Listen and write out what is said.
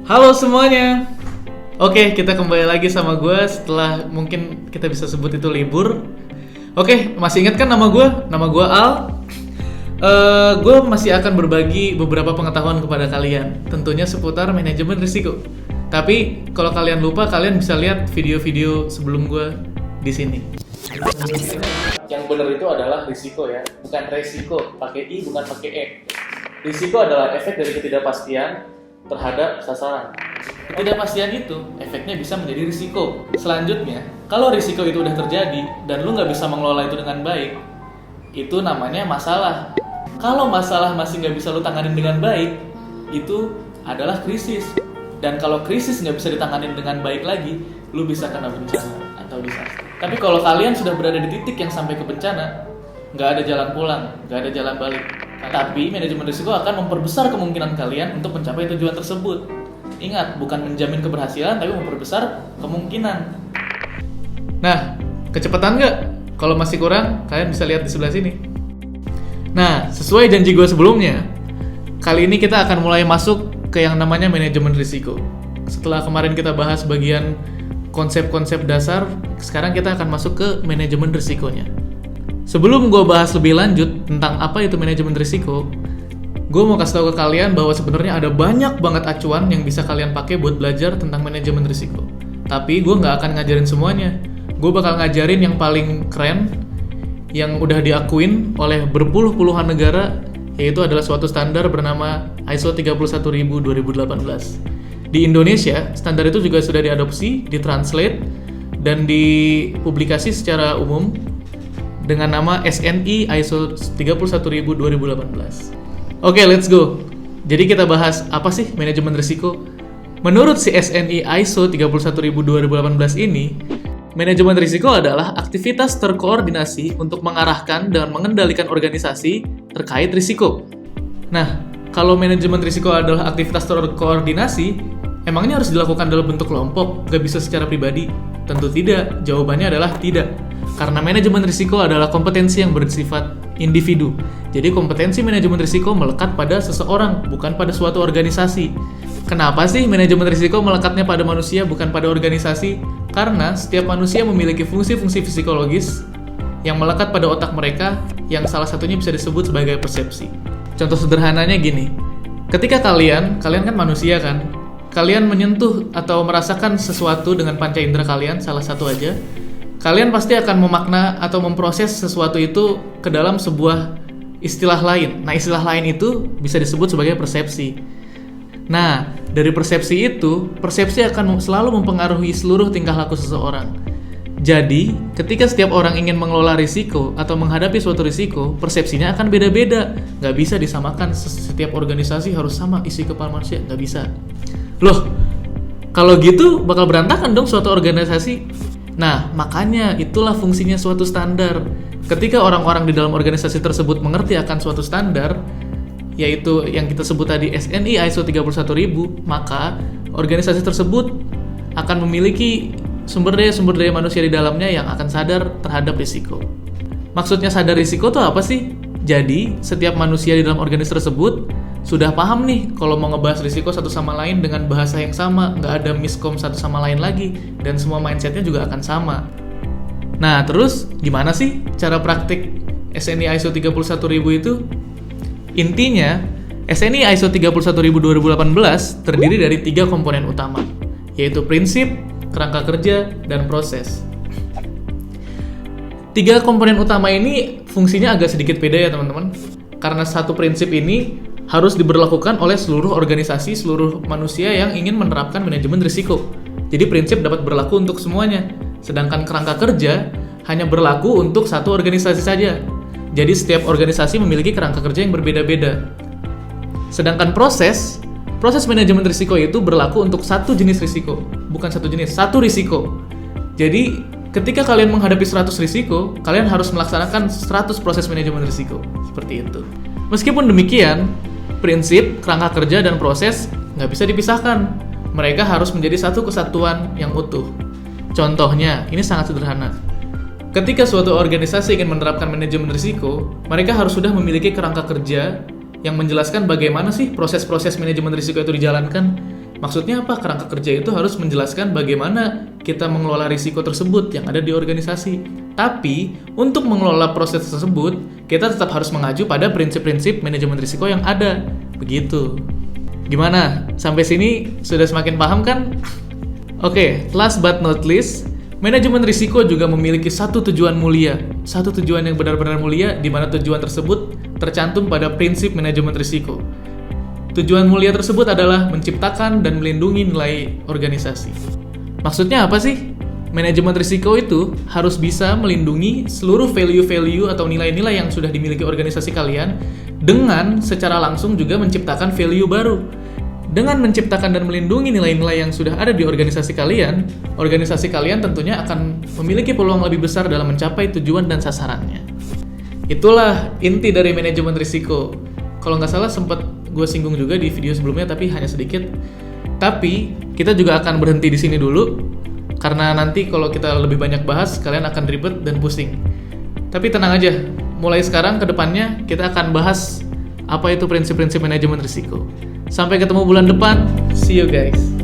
Halo semuanya. Oke, kita kembali lagi sama gue setelah mungkin kita bisa sebut itu libur. Oke, masih ingat kan nama gue? Nama gue Al. Gue masih akan berbagi beberapa pengetahuan kepada kalian, tentunya seputar manajemen risiko. Tapi kalau kalian lupa, kalian bisa lihat video-video sebelum gue di sini. Yang benar itu adalah risiko ya, bukan resiko. Pakai i bukan pakai e. Risiko adalah efek dari ketidakpastian terhadap sasaran. Ketidakpastian itu efeknya bisa menjadi risiko. Selanjutnya, kalau risiko itu udah terjadi dan lu nggak bisa mengelola itu dengan baik, itu namanya masalah. Kalau masalah masih nggak bisa lu tanganin dengan baik, itu adalah krisis. Dan kalau krisis nggak bisa ditanganin dengan baik lagi, lu bisa kena bencana atau disaster. Tapi kalau kalian sudah berada di titik yang sampai ke bencana, nggak ada jalan pulang, nggak ada jalan balik. Tapi manajemen risiko akan memperbesar kemungkinan kalian untuk mencapai tujuan tersebut. Ingat, bukan menjamin keberhasilan, tapi memperbesar kemungkinan. Nah, kecepatan nggak? Kalau masih kurang, kalian bisa lihat di sebelah sini. Nah, sesuai janji gue sebelumnya, kali ini kita akan mulai masuk ke yang namanya manajemen risiko. Setelah kemarin kita bahas bagian konsep-konsep dasar, sekarang kita akan masuk ke manajemen risikonya. Sebelum gue bahas lebih lanjut tentang apa itu manajemen risiko, gue mau kasih tahu ke kalian bahwa sebenarnya ada banyak banget acuan yang bisa kalian pakai buat belajar tentang manajemen risiko. Tapi gue nggak akan ngajarin semuanya. Gue bakal ngajarin yang paling keren, yang udah diakuin oleh berpuluh-puluhan negara, yaitu adalah suatu standar bernama ISO 31000:2018. Di Indonesia, standar itu juga sudah diadopsi, ditranslate, dan dipublikasi secara umum dengan nama SNI ISO 31000:2018. Oke, let's go. Jadi kita bahas apa sih manajemen risiko? Menurut si SNI ISO 31000:2018 ini, manajemen risiko adalah aktivitas terkoordinasi untuk mengarahkan dan mengendalikan organisasi terkait risiko. Nah, kalau manajemen risiko adalah aktivitas terkoordinasi, emangnya harus dilakukan dalam bentuk kelompok, gak bisa secara pribadi? Tentu tidak, jawabannya adalah tidak. Karena manajemen risiko adalah kompetensi yang bersifat individu. Jadi kompetensi manajemen risiko melekat pada seseorang, bukan pada suatu organisasi. Kenapa sih manajemen risiko melekatnya pada manusia, bukan pada organisasi? Karena setiap manusia memiliki fungsi-fungsi psikologis yang melekat pada otak mereka, yang salah satunya bisa disebut sebagai persepsi. Contoh sederhananya gini, ketika kalian kan manusia kan, kalian menyentuh atau merasakan sesuatu dengan panca indera kalian, salah satu aja, kalian pasti akan memakna atau memproses sesuatu itu ke dalam sebuah istilah lain. Nah, istilah lain itu bisa disebut sebagai persepsi. Nah, dari persepsi itu, persepsi akan selalu mempengaruhi seluruh tingkah laku seseorang. Jadi, ketika setiap orang ingin mengelola risiko atau menghadapi suatu risiko, persepsinya akan beda-beda. Nggak bisa disamakan, setiap organisasi harus sama isi kepala manusia, nggak bisa. Loh, kalau gitu bakal berantakan dong suatu organisasi. Nah, makanya itulah fungsinya suatu standar. Ketika orang-orang di dalam organisasi tersebut mengerti akan suatu standar, yaitu yang kita sebut tadi SNI ISO 31000, maka organisasi tersebut akan memiliki sumber daya manusia di dalamnya yang akan sadar terhadap risiko. Maksudnya sadar risiko itu apa sih? Jadi, setiap manusia di dalam organisasi tersebut sudah paham nih kalau mau ngebahas risiko satu sama lain dengan bahasa yang sama, nggak ada miskom satu sama lain lagi, dan semua mindsetnya juga akan sama. Nah, terus gimana sih cara praktik SNI ISO 31000 itu? Intinya, SNI ISO 31000:2018 terdiri dari 3 komponen utama, yaitu prinsip, kerangka kerja, dan proses. 3 komponen utama ini fungsinya agak sedikit beda ya teman-teman, karena satu prinsip ini harus diberlakukan oleh seluruh organisasi, seluruh manusia yang ingin menerapkan manajemen risiko. Jadi prinsip dapat berlaku untuk semuanya, sedangkan kerangka kerja hanya berlaku untuk satu organisasi saja. Jadi setiap organisasi memiliki kerangka kerja yang berbeda-beda. Sedangkan proses manajemen risiko itu berlaku untuk satu jenis risiko, bukan satu jenis, satu risiko. Jadi ketika kalian menghadapi 100 risiko, kalian harus melaksanakan 100 proses manajemen risiko, seperti itu. Meskipun demikian, prinsip, kerangka kerja, dan proses nggak bisa dipisahkan. Mereka harus menjadi satu kesatuan yang utuh. Contohnya, ini sangat sederhana. Ketika suatu organisasi ingin menerapkan manajemen risiko, mereka harus sudah memiliki kerangka kerja yang menjelaskan bagaimana sih proses-proses manajemen risiko itu dijalankan. Maksudnya apa? Kerangka kerja itu harus menjelaskan bagaimana kita mengelola risiko tersebut yang ada di organisasi. Tapi, untuk mengelola proses tersebut, kita tetap harus mengacu pada prinsip-prinsip manajemen risiko yang ada. Begitu. Gimana? Sampai sini sudah semakin paham kan? Oke, last but not least, manajemen risiko juga memiliki satu tujuan mulia. Satu tujuan yang benar-benar mulia, di mana tujuan tersebut tercantum pada prinsip manajemen risiko. Tujuan mulia tersebut adalah menciptakan dan melindungi nilai organisasi. Maksudnya apa sih? Manajemen risiko itu harus bisa melindungi seluruh value-value atau nilai-nilai yang sudah dimiliki organisasi kalian dengan secara langsung juga menciptakan value baru. Dengan menciptakan dan melindungi nilai-nilai yang sudah ada di organisasi kalian tentunya akan memiliki peluang lebih besar dalam mencapai tujuan dan sasarannya. Itulah inti dari manajemen risiko. Kalau nggak salah sempat gue singgung juga di video sebelumnya, tapi hanya sedikit. Tapi kita juga akan berhenti di sini dulu, karena nanti kalau kita lebih banyak bahas, kalian akan ribet dan pusing. Tapi tenang aja, mulai sekarang ke depannya kita akan bahas apa itu prinsip-prinsip manajemen risiko. Sampai ketemu bulan depan, see you guys.